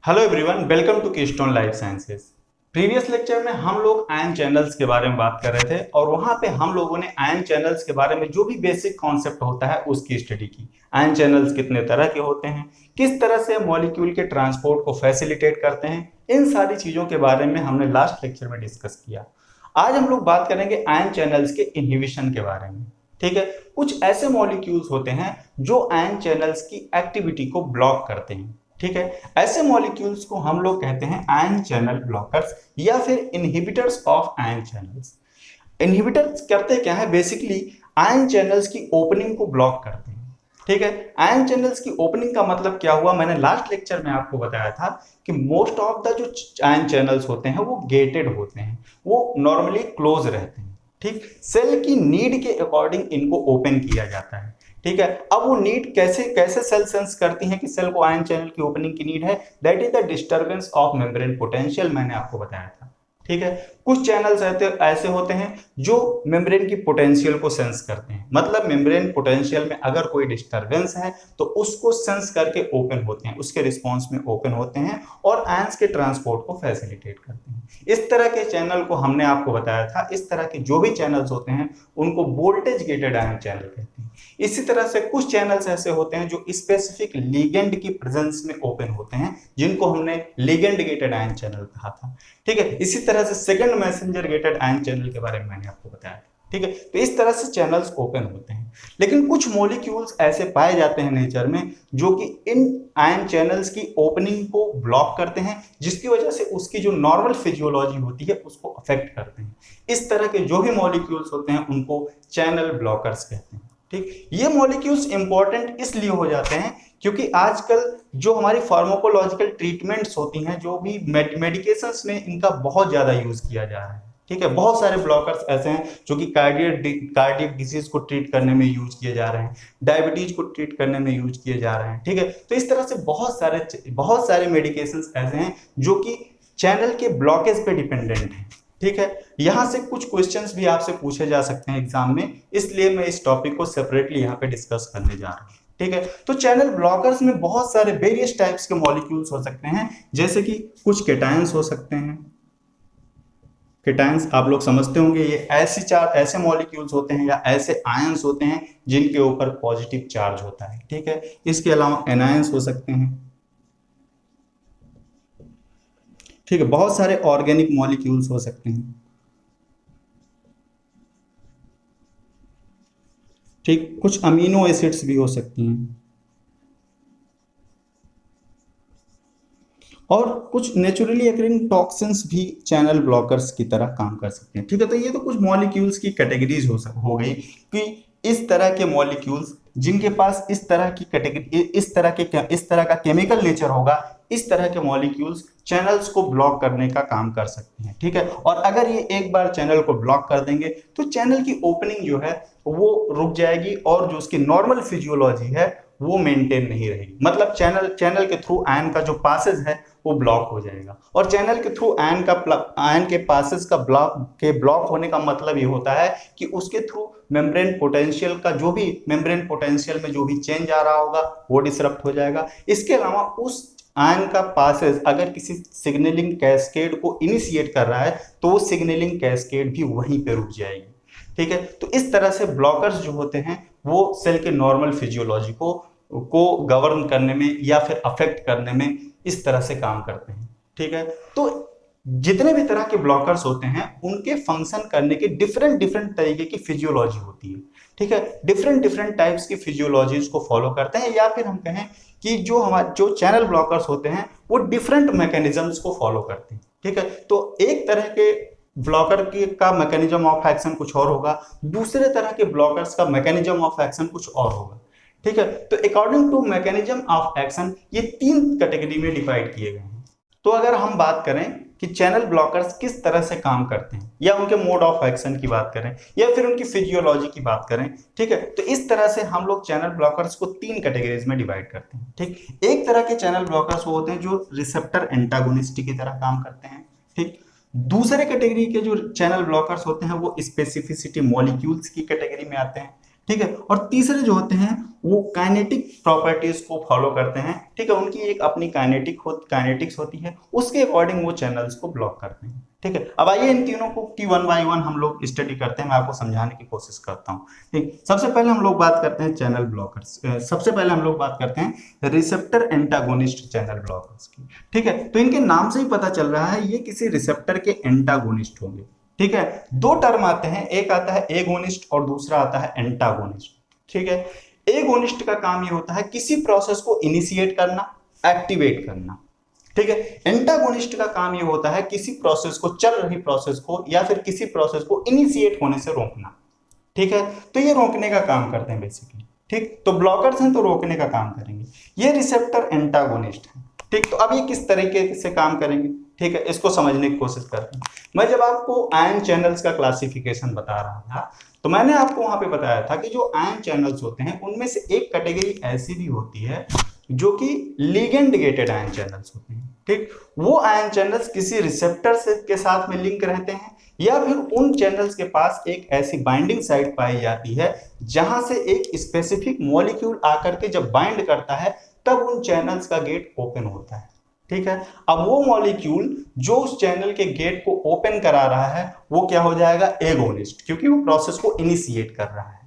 Hello everyone, welcome to Keystone Life Sciences. Previous lecture में हम लोग आयन चैनल्स के बारे में बात कर रहे थे और वहां पे हम लोगों ने आयन चैनल्स के बारे में जो भी बेसिक कॉन्सेप्ट होता है उसकी स्टडी की। आयन चैनल्स कितने तरह के होते हैं, किस तरह से मॉलिक्यूल के ट्रांसपोर्ट को फैसिलिटेट करते हैं, इन सारी चीजों के बारे में हमने लास्ट लेक्चर में डिस्कस किया। आज हम लोग बात करेंगे आयन चैनल्स के इनहिबिशन के बारे में। ठीक है, कुछ ऐसे मॉलिक्यूल्स होते हैं जो आयन चैनल्स की एक्टिविटी को ब्लॉक करते हैं। ठीक है, ऐसे मॉलिक्यूल्स को हम लोग कहते हैं आयन चैनल ब्लॉकर्स या फिर inhibitors of ion channels. Inhibitors करते क्या है, बेसिकली आयन चैनल्स की ओपनिंग को ब्लॉक करते हैं। ठीक है, आयन चैनल्स की ओपनिंग का मतलब क्या हुआ, मैंने लास्ट लेक्चर में आपको बताया था कि मोस्ट ऑफ द जो आयन चैनल्स होते हैं वो गेटेड होते हैं, वो नॉर्मली क्लोज रहते हैं। ठीक, सेल की नीड के अकॉर्डिंग इनको ओपन किया जाता है। ठीक है, अब वो नीड कैसे कैसे सेल सेंस करती है कि सेल को आयन चैनल की ओपनिंग की नीड है, that is the disturbance of membrane potential, मैंने आपको बताया था। ठीक है, कुछ चैनल्स ऐसे होते हैं जो मेम्ब्रेन की पोटेंशियल को सेंस करते हैं, मतलब मेम्ब्रेन पोटेंशियल में अगर कोई डिस्टर्बेंस है तो उसको सेंस करके ओपन होते हैं, उसके रिस्पॉन्स में ओपन होते हैं और आयंस के ट्रांसपोर्ट को फैसिलिटेट करते हैं। इस तरह के चैनल को हमने आपको बताया था, इस तरह के जो भी चैनल्स होते हैं उनको वोल्टेज गेटेड आयन चैनल कहते हैं। इसी तरह से कुछ चैनल्स ऐसे होते हैं जो स्पेसिफिक लिगेंड की प्रेजेंस में ओपन होते हैं, जिनको हमने लिगेंड गेटेड आयन चैनल कहा था। ठीक है, इसी तरह से second messenger gated ion channel के बारे में मैंने आपको बताया। ठीक है, तो इस तरह से चैनल्स ओपन होते हैं। लेकिन कुछ मॉलिक्यूल्स ऐसे पाए जाते हैं नेचर में जो कि इन आयन चैनल्स की ओपनिंग को ब्लॉक करते हैं, जिसकी वजह से उसकी जो नॉर्मल फिजियोलॉजी होती है उसको अफेक्ट करते हैं। इस तरह के जो भी मॉलिक्यूल्स होते हैं उनको चैनल ब्लॉकर्स कहते हैं। ठीक, ये मॉलिक्यूल्स इंपॉर्टेंट इसलिए हो जाते हैं क्योंकि आजकल जो हमारी फार्माकोलॉजिकल ट्रीटमेंट्स होती हैं, जो भी मेडिकेशंस में इनका बहुत ज्यादा यूज किया जा रहा है। ठीक है, बहुत सारे ब्लॉकर्स ऐसे हैं जो कि कार्डियक डिजीज को ट्रीट करने में यूज किए जा रहे हैं, डायबिटीज को ट्रीट करने में यूज किए जा रहे हैं। ठीक है, तो इस तरह से बहुत सारे मेडिकेशंस ऐसे हैं जो कि चैनल के ब्लॉकेज पे डिपेंडेंट हैं। ठीक है, यहां से कुछ क्वेश्चंस भी आपसे पूछे जा सकते हैं एग्जाम में, इसलिए मैं इस टॉपिक को सेपरेटली यहाँ पे डिस्कस करने जा रहा हूँ। ठीक है, तो चैनल ब्लॉकर्स में बहुत सारे वेरियस टाइप्स के मॉलिक्यूल्स हो सकते हैं, जैसे कि कुछ केटायंस हो सकते हैं। केटायंस आप लोग समझते होंगे, ये ऐसे मॉलिक्यूल्स होते हैं या ऐसे आयंस होते हैं जिनके ऊपर पॉजिटिव चार्ज होता है। ठीक है, इसके अलावा एनायंस हो सकते हैं। ठीक है, बहुत सारे ऑर्गेनिक मॉलिक्यूल्स हो सकते हैं। ठीक, कुछ अमीनो एसिड्स भी हो सकती हैं और कुछ नेचुरली अकरिंग टॉक्सिन्स भी चैनल ब्लॉकर्स की तरह काम कर सकते हैं। ठीक है, तो ये तो कुछ मॉलिक्यूल्स की कैटेगरीज हो गई कि इस तरह के मॉलिक्यूल्स जिनके पास इस तरह की कैटेगरी इस तरह का केमिकल नेचर होगा, इस तरह के मॉलिक्यूल्स चैनल्स को ब्लॉक करने का काम कर सकते हैं। ठीक है, और अगर ये एक बार चैनल को ब्लॉक कर देंगे तो चैनल की ओपनिंग जो है वो रुक जाएगी और जो उसकी नॉर्मल फिजियोलॉजी है वो मेंटेन नहीं रहेगी। मतलब चैनल के थ्रू आयन का जो पासेज है वो ब्लॉक हो जाएगा, और चैनल के थ्रू आयन के पासेज का ब्लॉक होने का मतलब ये होता है कि उसके थ्रू मेम्ब्रेन पोटेंशियल में जो भी चेंज आ रहा होगा वो डिसरप्ट हो जाएगा। इसके अलावा उस आयन का पासेज अगर किसी सिग्नलिंग कैस्केड को इनिशिएट कर रहा है तो वो सिग्नलिंग कैस्केड भी वहीं पे रुक जाएगी। ठीक है, तो इस तरह से ब्लॉकर्स जो होते हैं वो सेल के नॉर्मल फिजियोलॉजी को गवर्न करने में या फिर अफेक्ट करने में इस तरह से काम करते हैं। ठीक है, तो जितने भी तरह के ब्लॉकर्स होते हैं उनके फंक्शन करने के डिफरेंट तरीके की फिजियोलॉजी होती है। ठीक है, डिफरेंट टाइप्स की फिजियोलॉजीज को फॉलो करते हैं, या फिर हम कहें कि जो चैनल ब्लॉकर्स होते हैं वो डिफरेंट मैकेनिज्म्स को फॉलो करते हैं। ठीक है, तो एक तरह के ब्लॉकर का मैकेनिज्म ऑफ एक्शन कुछ और होगा, दूसरे तरह के ब्लॉकर्स का मैकेनिज्म ऑफ एक्शन कुछ और होगा। ठीक है, तो according to mechanism of action ये 3 कैटेगरी में डिवाइड किए गए हैं। तो अगर हम बात करें कि चैनल ब्लॉकर्स किस तरह से काम करते हैं, या उनके मोड ऑफ एक्शन की बात करें, या फिर उनकी फिजियोलॉजी की बात करें, ठीक है, तो इस तरह से हम लोग चैनल ब्लॉकर्स को 3 कैटेगरीज में डिवाइड करते हैं। ठीक, एक तरह के चैनल ब्लॉकर्स वो होते हैं जो रिसेप्टर एंटागोनिस्ट की तरह काम करते हैं। ठीक, दूसरे कैटेगरी के जो चैनल ब्लॉकर्स होते हैं वो स्पेसिफिसिटी मॉलिक्यूल्स की कैटेगरी में आते हैं। ठीक है, और तीसरे जो होते हैं वो काइनेटिक प्रॉपर्टीज को फॉलो करते हैं, ठीक है, उनकी एक अपनी काइनेटिक्स होती है, उसके अकॉर्डिंग वो चैनल्स को ब्लॉक करते हैं, ठीक है। अब आइए इन तीनों को की वन बाय वन हम लोग स्टडी करते हैं, मैं आपको समझाने की कोशिश करता हूँ, ठीक। सबसे पहले हम लोग बात करते हैं चैनल ब्लॉकर्स, सबसे पहले हम लोग बात करते हैं रिसेप्टर एंटागोनिस्ट चैनल ब्लॉकर्स की, ठीक है। तो इनके नाम से ही पता चल रहा है ये किसी रिसेप्टर के एंटागोनिस्ट होंगे, ठीक है। दो टर्म आते हैं, एक आता है एगोनिस्ट और दूसरा आता है एंटागोनिस्ट, ठीक है। एगोनिस्ट का काम ये होता है किसी प्रोसेस को इनिशिएट करना, एक्टिवेट करना, ठीक है। एंटागोनिस्ट का काम ये होता है किसी प्रोसेस को, चल रही प्रोसेस को या फिर किसी प्रोसेस को इनिशिएट होने से रोकना, ठीक है। तो ये रोकने का काम करते हैं बेसिकली, ठीक। तो ब्लॉकर्स हैं तो रोकने का काम करेंगे, ये रिसेप्टर एंटागोनिस्ट है, ठीक। तो अब ये किस तरीके से काम करेंगे, ठीक है, इसको समझने की कोशिश करते हैं। मैं जब आपको आयन चैनल्स का क्लासिफिकेशन बता रहा था तो मैंने आपको वहां पे बताया था कि जो आयन चैनल्स होते हैं उनमें से एक कैटेगरी ऐसी भी होती है जो कि लिगेंड गेटेड आयन चैनल्स होते हैं, ठीक। वो आयन चैनल्स किसी रिसेप्टर से के साथ में लिंक रहते हैं या फिर उन चैनल्स के पास एक ऐसी बाइंडिंग साइट पाई जाती है जहां से एक स्पेसिफिक मॉलिक्यूल आकर के जब बाइंड करता है तब उन चैनल्स का गेट ओपन होता है, ठीक है। अब वो मॉलिक्यूल जो उस चैनल के गेट को ओपन करा रहा है वो क्या हो जाएगा, एगोनिस्ट, क्योंकि वो प्रोसेस को इनिशिएट कर रहा है,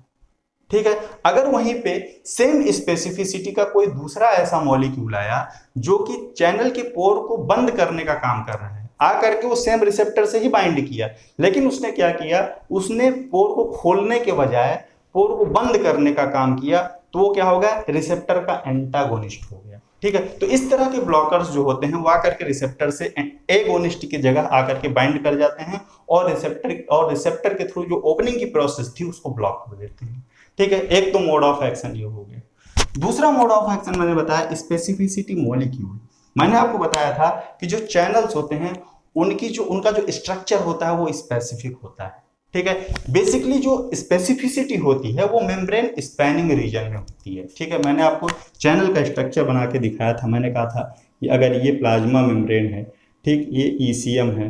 ठीक है। अगर वहीं पे सेम स्पेसिफिसिटी का कोई दूसरा ऐसा मॉलिक्यूल आया जो कि चैनल के पोर को बंद करने का काम कर रहा है, आकर के वो सेम रिसेप्टर से ही बाइंड किया, लेकिन उसने क्या किया, उसने पोर को खोलने के बजाय पोर को बंद करने का काम किया, तो वो क्या होगा, रिसेप्टर का एंटागोनिस्ट हो गया, ठीक है। तो इस तरह के ब्लॉकर्स जो होते हैं वो आकर के रिसेप्टर से एगोनिस्ट की जगह आकर के बाइंड कर जाते हैं और रिसेप्टर के थ्रू जो ओपनिंग की प्रोसेस थी उसको ब्लॉक कर देते हैं, ठीक है। एक तो मोड ऑफ एक्शन ये हो गया। दूसरा मोड ऑफ एक्शन मैंने बताया स्पेसिफिसिटी मॉलिक्यूल। मैंने आपको बताया था कि जो चैनल्स होते हैं उनका जो स्ट्रक्चर होता है वो स्पेसिफिक होता है, ठीक है। बेसिकली जो स्पेसिफिसिटी होती है वो मेम्ब्रेन स्पैनिंग रीजन में होती है, ठीक है। मैंने आपको चैनल का स्ट्रक्चर बना के दिखाया था, मैंने कहा था कि अगर ये प्लाज्मा मेम्ब्रेन है, ठीक, ये ईसीएम है,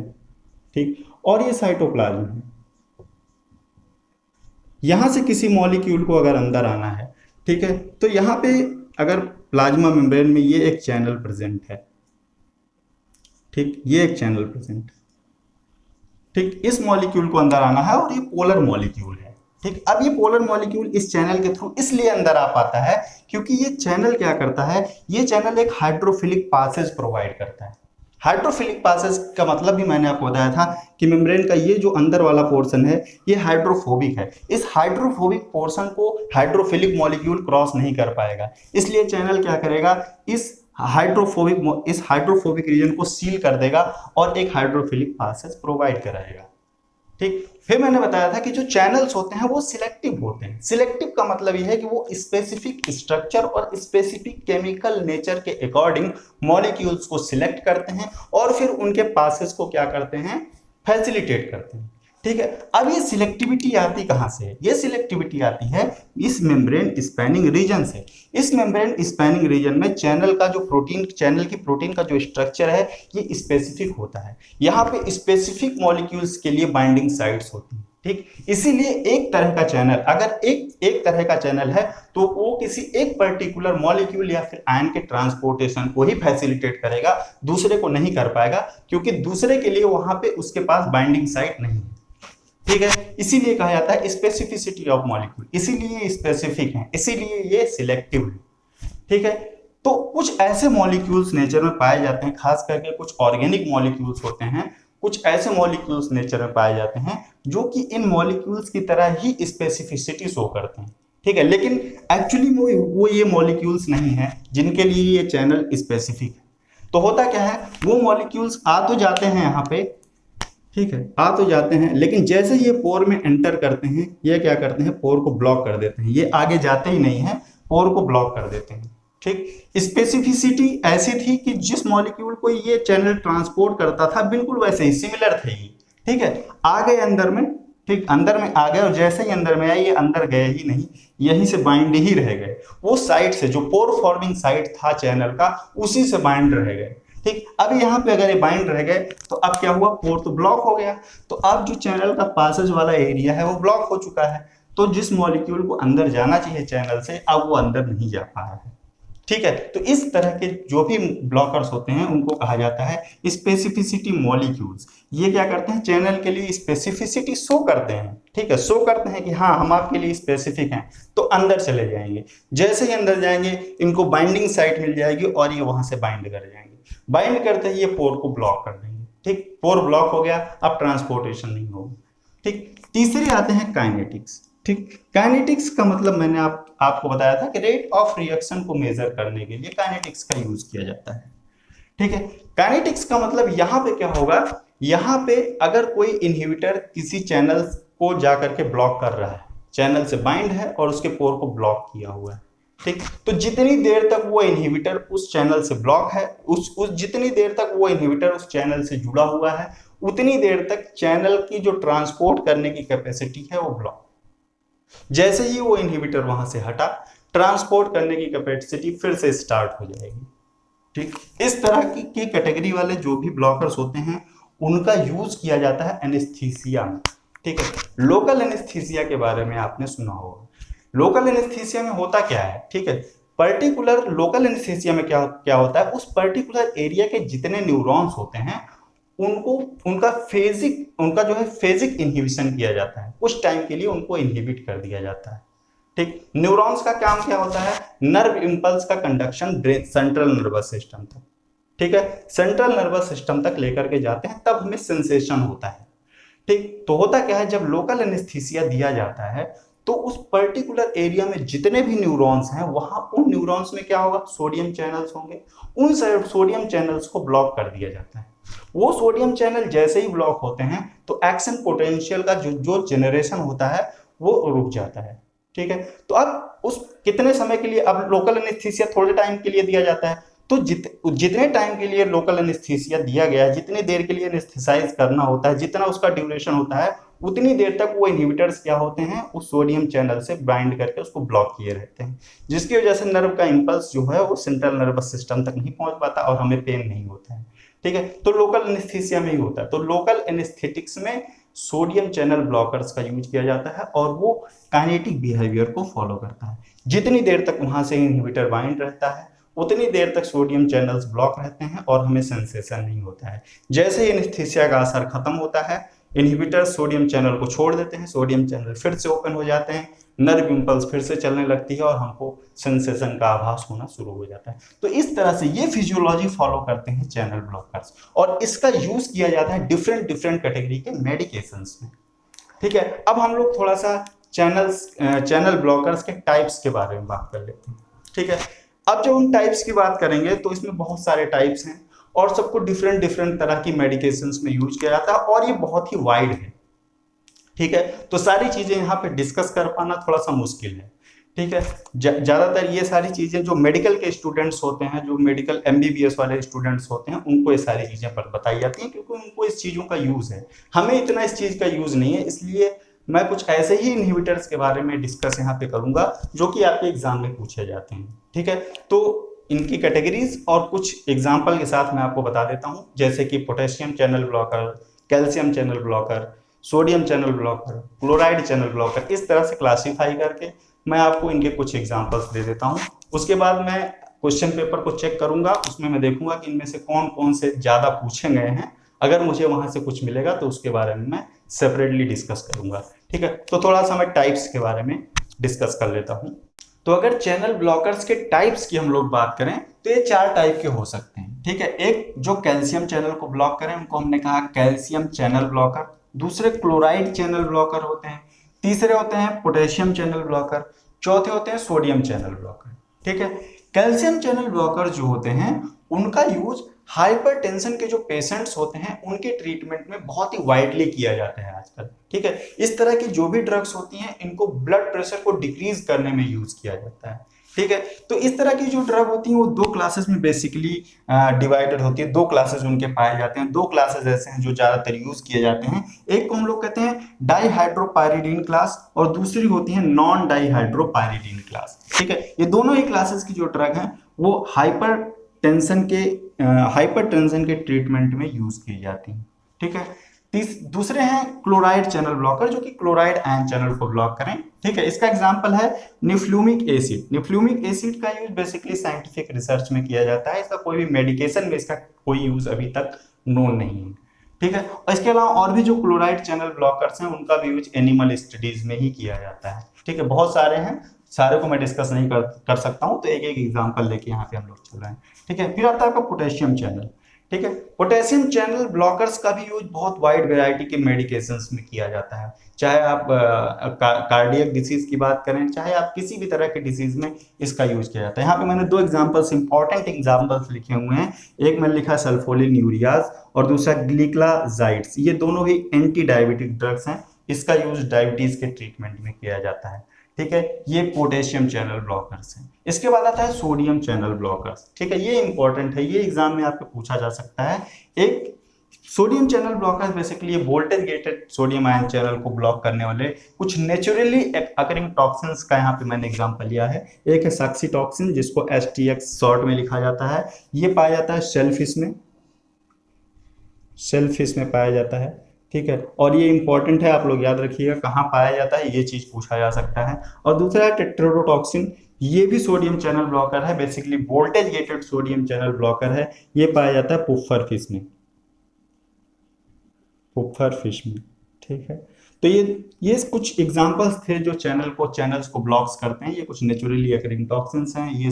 ठीक, और ये साइटोप्लाज्म है, यहां से किसी मॉलिक्यूल को अगर अंदर आना है, ठीक है, तो यहां पे अगर प्लाज्मा मेम्ब्रेन में ये एक चैनल प्रेजेंट है, ठीक, ये एक चैनल प्रेजेंट है, ठीक, इस मॉलिक्यूल को अंदर आना है और ये पोलर मॉलिक्यूल है, ठीक। अब ये पोलर मॉलिक्यूल इस चैनल के थ्रू इसलिए अंदर आ पाता है क्योंकि ये चैनल क्या करता है, ये चैनल एक हाइड्रोफिलिक पासेज प्रोवाइड करता है। हाइड्रोफिलिक पासेज का मतलब भी मैंने आपको बताया था कि मेम्ब्रेन का ये जो अंदर वाला पोर्शन है ये हाइड्रोफोबिक है, इस हाइड्रोफोबिक पोर्शन को हाइड्रोफिलिक मॉलिक्यूल क्रॉस नहीं कर पाएगा, इसलिए चैनल क्या करेगा, इस हाइड्रोफोबिक रीजन को सील कर देगा और एक हाइड्रोफिलिक पासेज प्रोवाइड कराएगा, ठीक। फिर मैंने बताया था कि जो चैनल्स होते हैं वो सिलेक्टिव होते हैं। सिलेक्टिव का मतलब ये है कि वो स्पेसिफिक स्ट्रक्चर और स्पेसिफिक केमिकल नेचर के अकॉर्डिंग मॉलिक्यूल्स को सिलेक्ट करते हैं और फिर उनके पासेज को क्या करते हैं, फैसिलिटेट करते हैं, ठीक है। अब ये सिलेक्टिविटी आती कहाँ से, ये सिलेक्टिविटी आती है इस मेम्ब्रेन स्पैनिंग रीजन से। इस मेम्ब्रेन स्पैनिंग रीजन में चैनल की प्रोटीन का जो स्ट्रक्चर है ये स्पेसिफिक होता है, यहाँ पे स्पेसिफिक मॉलिक्यूल्स के लिए बाइंडिंग साइट्स होती हैं, ठीक। इसीलिए एक तरह का चैनल, अगर एक तरह का चैनल है तो वो किसी एक पर्टिकुलर मॉलिक्यूल या फिर आयन के ट्रांसपोर्टेशन को ही फैसिलिटेट करेगा, दूसरे को नहीं कर पाएगा क्योंकि दूसरे के लिए वहां पे उसके पास बाइंडिंग साइट नहीं है, ठीक है। इसीलिए कहा जाता है स्पेसिफिसिटी ऑफ मॉलिक्यूल, इसीलिए ये स्पेसिफिक है, इसीलिए ये सिलेक्टिव है, ठीक है। तो कुछ ऐसे मॉलिक्यूल्स नेचर में पाए जाते हैं, खास करके कुछ ऑर्गेनिक मॉलिक्यूल्स होते हैं, कुछ ऐसे मॉलिक्यूल्स नेचर में पाए जाते हैं जो कि इन मॉलिक्यूल्स की तरह ही स्पेसिफिसिटी शो करते हैं, ठीक है, लेकिन एक्चुअली वो ये मॉलिक्यूल्स नहीं है जिनके लिए ये चैनल स्पेसिफिक है। तो होता क्या है, वो मॉलिक्यूल्स आ तो जाते हैं यहाँ पे, ठीक है, आ तो जाते हैं, लेकिन जैसे ये पोर में एंटर करते हैं ये क्या करते हैं, पोर को ब्लॉक कर देते हैं, ये आगे जाते ही नहीं है, पोर को ब्लॉक कर देते हैं, ठीक। स्पेसिफिसिटी ऐसी थी कि जिस मॉलिक्यूल को ये चैनल ट्रांसपोर्ट करता था बिल्कुल वैसे ही सिमिलर थे ये, ठीक है। आ गए अंदर में, ठीक, अंदर में आ गए और जैसे ही अंदर में आए ये अंदर गए ही नहीं, यहीं से बाइंड ही रह गए, वो साइड से जो पोर फॉर्मिंग साइड था चैनल का उसी से बाइंड रह गए, ठीक। अब यहाँ पे अगर ये बाइंड रह गए तो अब क्या हुआ, पोर तो ब्लॉक हो गया, तो अब जो चैनल का पासेज वाला एरिया है वो ब्लॉक हो चुका है, तो जिस मॉलिक्यूल को अंदर जाना चाहिए चैनल से, अब वो अंदर नहीं जा पा रहा है। ठीक है, तो इस तरह के जो भी ब्लॉकर्स होते हैं उनको कहा जाता है स्पेसिफिसिटी मॉलिक्यूल्स। ये क्या करते हैं, चैनल के लिए स्पेसिफिसिटी शो करते हैं। ठीक है, शो करते हैं कि हाँ हम आपके लिए स्पेसिफिक हैं, तो अंदर चले जाएंगे। जैसे ही अंदर जाएंगे इनको बाइंडिंग साइट मिल जाएगी और ये वहां से बाइंड कर जाएंगे। बाइंड करते ही ये पोर को ब्लॉक कर देंगे। ठीक, पोर ब्लॉक हो गया, अब ट्रांसपोर्टेशन नहीं होगा। ठीक, तीसरे आते हैं काइनेटिक्स। ठीक, काइनेटिक्स का मतलब मैंने आपको बताया था कि रेट ऑफ रिएक्शन को मेजर करने के लिए काइनेटिक्स का यूज किया जाता है। ठीक है, काइनेटिक्स का मतलब यहाँ पे क्या होगा, यहाँ पे अगर कोई इनहिबिटर किसी चैनल को जाकर के ब्लॉक कर रहा है, चैनल से बाइंड है और उसके पोर को ब्लॉक किया हुआ है। ठीक, तो जितनी देर तक वो इनहिबिटर उस चैनल से ब्लॉक है, उस जितनी देर तक वो इनहिबिटर उस चैनल से जुड़ा हुआ है, उतनी देर तक चैनल की जो ट्रांसपोर्ट करने की कैपेसिटी है वो ब्लॉक। जैसे ही वो इनहिबिटर वहां से हटा, ट्रांसपोर्ट करने की कैपेसिटी फिर से स्टार्ट हो जाएगी। ठीक, इस तरह की कैटेगरी वाले जो भी ब्लॉकर्स होते हैं उनका यूज किया जाता है एनेस्थीसिया में। ठीक है, लोकल एनेस्थीसिया के बारे में आपने सुना होगा। लोकल एनेस्थीसिया में होता क्या है, ठीक है, पर्टिकुलर लोकल एनेस्थीसिया में क्या होता है, उस पर्टिकुलर एरिया के जितने न्यूरॉन्स होते हैं उनको उनका जो है फेजिक इनहिबिशन किया जाता है। उस टाइम के लिए उनको इनहिबिट कर दिया जाता है। ठीक, न्यूरॉन्स का काम क्या होता है, नर्व इंपल्स का कंडक्शन सेंट्रल नर्वस सिस्टम तक। ठीक है, सेंट्रल नर्वस सिस्टम तक लेकर के जाते हैं, तब हमें सेंसेशन होता है। ठीक, तो होता क्या है, जब लोकल एनेस्थीसिया दिया जाता है तो उस पर्टिकुलर एरिया में जितने भी न्यूरॉन्स हैं वहां उन न्यूरॉन्स में क्या होगा, सोडियम चैनल्स होंगे। उन सोडियम चैनल्स को ब्लॉक कर दिया जाता है। वो सोडियम चैनल जैसे ही ब्लॉक होते हैं तो एक्शन पोटेंशियल का जो जनरेशन होता है वो रुक जाता है। ठीक है, तो अब उस कितने समय के लिए, अब लोकल एनेस्थीसिया थोड़े टाइम के लिए दिया जाता है, तो जितने टाइम के लिए लोकल एनेस्थीसिया दिया गया है, जितनी देर के लिए एनेस्थेसाइज करना होता है, जितना उसका ड्यूरेशन होता है, उतनी देर तक वो इनहिबिटर्स क्या होते हैं, उस सोडियम चैनल से बाइंड करके उसको ब्लॉक किए रहते हैं, जिसकी वजह से नर्व का इंपल्स जो है वो सेंट्रल नर्वस सिस्टम तक नहीं पहुंच पाता और हमें पेन नहीं होता है। ठीक है, तो लोकल एनेस्थीसिया में ही होता है। तो लोकल एनेस्थेटिक्स में सोडियम चैनल ब्लॉकर्स का यूज किया जाता है और वो काइनेटिक बिहेवियर को फॉलो करता है। जितनी देर तक वहां से इनहिबिटर बाइंड रहता है उतनी देर तक सोडियम चैनल्स ब्लॉक रहते हैं और हमें सेंसेशन नहीं होता है। जैसे ही एनेस्थीसिया का असर खत्म होता है, इनहिबिटर सोडियम चैनल को छोड़ देते हैं, सोडियम चैनल फिर से ओपन हो जाते हैं, नर्व इंपल्स फिर से चलने लगती है और हमको सेंसेशन का आभास होना शुरू हो जाता है। तो इस तरह से ये फिजियोलॉजी फॉलो करते हैं चैनल ब्लॉकर्स और इसका यूज किया जाता है डिफरेंट कैटेगरी के मेडिकेशंस में। ठीक है, अब हम लोग थोड़ा सा चैनल ब्लॉकर्स के टाइप्स के बारे में बात कर लेते हैं। ठीक है, अब जब हम टाइप्स की बात करेंगे तो इसमें बहुत सारे टाइप्स हैं और सबको डिफरेंट तरह की मेडिकेशंस में यूज किया जाता है और ये बहुत ही वाइड है। ठीक है, तो सारी चीजें यहाँ पे डिस्कस कर पाना थोड़ा सा मुश्किल है। ठीक है, ज्यादातर ये सारी चीजें जो मेडिकल के स्टूडेंट्स होते हैं, जो मेडिकल MBBS वाले स्टूडेंट्स होते हैं, उनको ये सारी चीजें बताई जाती हैं क्योंकि उनको इस चीजों का यूज है। हमें इतना इस चीज का यूज नहीं है, इसलिए मैं कुछ ऐसे ही इनहिबिटर्स के बारे में डिस्कस यहाँ पे करूंगा जो कि आपके एग्जाम में पूछे जाते हैं। ठीक है, तो इनकी कैटेगरीज और कुछ एग्जाम्पल के साथ मैं आपको बता देता हूँ, जैसे कि potassium channel blocker, calcium channel blocker, sodium channel blocker, chloride channel blocker, इस तरह से क्लासीफाई करके मैं आपको इनके कुछ एग्जाम्पल्स दे देता हूँ। उसके बाद मैं क्वेश्चन पेपर को चेक करूंगा, उसमें मैं देखूंगा कि इनमें से कौन कौन से ज्यादा पूछे गए हैं। अगर मुझे वहां से कुछ मिलेगा तो उसके बारे में मैं सेपरेटली डिस्कस करूंगा। ठीक है, तो थोड़ा सा मैं टाइप्स के बारे में डिस्कस कर लेता हूँ। तो अगर चैनल ब्लॉकर्स के टाइप्स की हम लोग बात करें तो ये 4 टाइप के हो सकते हैं। ठीक है, एक जो कैल्शियम चैनल को ब्लॉक करें उनको हमने कहा कैल्शियम चैनल ब्लॉकर, दूसरे क्लोराइड चैनल ब्लॉकर होते हैं, तीसरे होते हैं पोटेशियम चैनल ब्लॉकर, चौथे होते हैं सोडियम चैनल ब्लॉकर। ठीक है, कैल्शियम चैनल ब्लॉकर जो होते हैं उनका यूज हाइपरटेंशन के जो पेशेंट्स होते हैं उनके ट्रीटमेंट में बहुत ही वाइडली किया जाता है आजकल। ठीक है, इस तरह की जो भी ड्रग्स होती हैं इनको ब्लड प्रेशर को डिक्रीज करने में यूज किया जाता है। ठीक है, तो इस तरह की जो ड्रग होती हैं वो 2 क्लासेस में बेसिकली डिवाइडेड होती है। 2 क्लासेस उनके पाए जाते हैं। 2 क्लासेस ऐसे हैं जो ज्यादातर यूज किए जाते हैं। एक को हम लोग कहते हैं डाइहाइड्रोपायरिडीन क्लास और दूसरी होती है नॉन डाइहाइड्रोपायरिडीन क्लास। ठीक है, ये दोनों ही क्लासेस की जो ड्रग है वो हाइपरटेंशन के ट्रीटमेंट में यूज की जाती हैं। ठीक है, दूसरे हैं क्लोराइड चैनल ब्लॉकर, जो कि क्लोराइड आयन चैनल को ब्लॉक करें। ठीक है, इसका एग्जांपल है निफ्लूमिक एसिड। निफ्लूमिक एसिड का यूज बेसिकली साइंटिफिक रिसर्च में किया जाता है, इसका कोई भी मेडिकेशन में इसका कोई यूज अभी तक नोन नहीं है। ठीक है, और इसके अलावा और भी जो क्लोराइड चैनल ब्लॉकर्स हैं उनका भी यूज एनिमल स्टडीज में ही किया जाता है। ठीक है, बहुत सारे हैं, सारे को मैं डिस्कस नहीं कर सकता हूं, तो एक एक एग्जांपल लेके यहाँ पे हम लोग चल रहे हैं। ठीक है, फिर आता है आपका पोटेशियम चैनल। ठीक है, पोटेशियम चैनल ब्लॉकर्स का भी यूज बहुत वाइड वैरायटी के मेडिकेशंस में किया जाता है, चाहे आप कार्डियक डिसीज की बात करें, चाहे आप किसी भी तरह के डिसीज में इसका यूज किया जाता है। यहाँ पे मैंने दो एग्जांपल्स, इंपॉर्टेंट एग्जांपल्स लिखे हुए हैं। एक मैंने लिखा सल्फोनिल यूरियाज और दूसरा ग्लिक्लाजाइड्स। ये दोनों ही एंटी डायबिटिक ड्रग्स हैं, इसका यूज डायबिटीज के ट्रीटमेंट में किया जाता है। ठीक है, ये पोटेशियम चैनल ब्लॉकर्स हैं। इसके बाद आता है सोडियम चैनल ब्लॉकर्स। ठीक है, ये इंपॉर्टेंट है, ये एग्जाम में आपको पूछा जा सकता है। एक सोडियम चैनल ब्लॉकर्स बेसिकली ये voltage gated sodium ion channel को ब्लॉक करने वाले कुछ नेचुरली अकरिंग टॉक्सिन्स का यहाँ पे मैंने एग्जांपल लिया है। एक है साक्सीटॉक्सिन, जिसको STX शॉर्ट में लिखा जाता है। ये पाया जाता है शेलफिश में पाया जाता है। ठीक है, और ये इंपॉर्टेंट है, आप लोग याद रखिएगा कहाँ पाया जाता है, ये चीज पूछा जा सकता है। और दूसरा है टेट्राडोटॉक्सिन, ये भी सोडियम चैनल ब्लॉकर है, basically voltage gated sodium channel blocker है। ये पाया जाता है पुफ्फर फिश में। ठीक है, तो ये कुछ एग्जांपल्स थे जो चैनल्स को ब्लॉक्स करते हैं। ये कुछ नेचुरली अकरिंग टॉक्सिन्स हैं, ये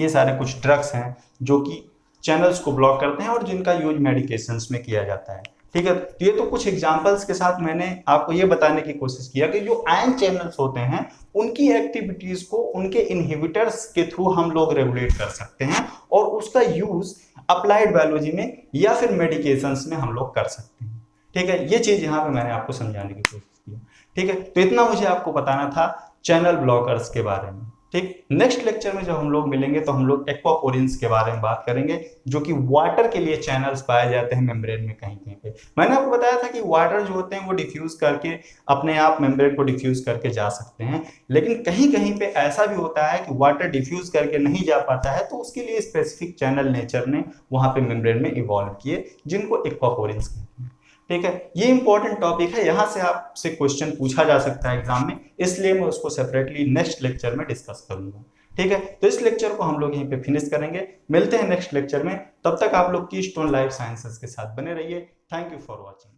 सारे कुछ ड्रग्स हैं जो कि चैनल्स को ब्लॉक करते हैं और जिनका यूज मेडिकेशंस में किया जाता है। ठीक है, तो ये तो कुछ एग्जांपल्स के साथ मैंने आपको ये बताने की कोशिश किया कि जो आयन चैनल्स होते हैं उनकी एक्टिविटीज को उनके इनहिबिटर्स के थ्रू हम लोग रेगुलेट कर सकते हैं और उसका यूज अप्लाइड बायोलॉजी में या फिर मेडिकेशंस में हम लोग कर सकते हैं। ठीक है, ये चीज यहाँ पे मैंने आपको समझाने की कोशिश की। ठीक है, तो इतना मुझे आपको बताना था चैनल ब्लॉकर्स के बारे में। ठीक, नेक्स्ट लेक्चर में जब हम लोग मिलेंगे तो हम लोग एक्वापोरिन्स के बारे में बात करेंगे, जो कि वाटर के लिए चैनल्स पाए जाते हैं मेम्ब्रेन में कहीं कहीं पे। मैंने आपको बताया था कि वाटर जो होते हैं वो डिफ्यूज करके अपने आप मेम्ब्रेन को डिफ्यूज करके जा सकते हैं, लेकिन कहीं कहीं पे ऐसा भी होता है कि वाटर डिफ्यूज करके नहीं जा पाता है, तो उसके लिए स्पेसिफिक चैनल नेचर ने वहां पे मेम्ब्रेन में इवॉल्व किए, जिनको एक्वापोरिन्स कहते हैं। ठीक है, ये इंपॉर्टेंट टॉपिक है, यहां से आपसे क्वेश्चन पूछा जा सकता है एग्जाम में, इसलिए मैं उसको सेपरेटली नेक्स्ट लेक्चर में डिस्कस करूंगा। ठीक है, तो इस लेक्चर को हम लोग यहीं पे फिनिश करेंगे, मिलते हैं नेक्स्ट लेक्चर में। तब तक आप लोग कीस्टोन लाइफ साइंसेज के साथ बने रहिए। Thank you for watching.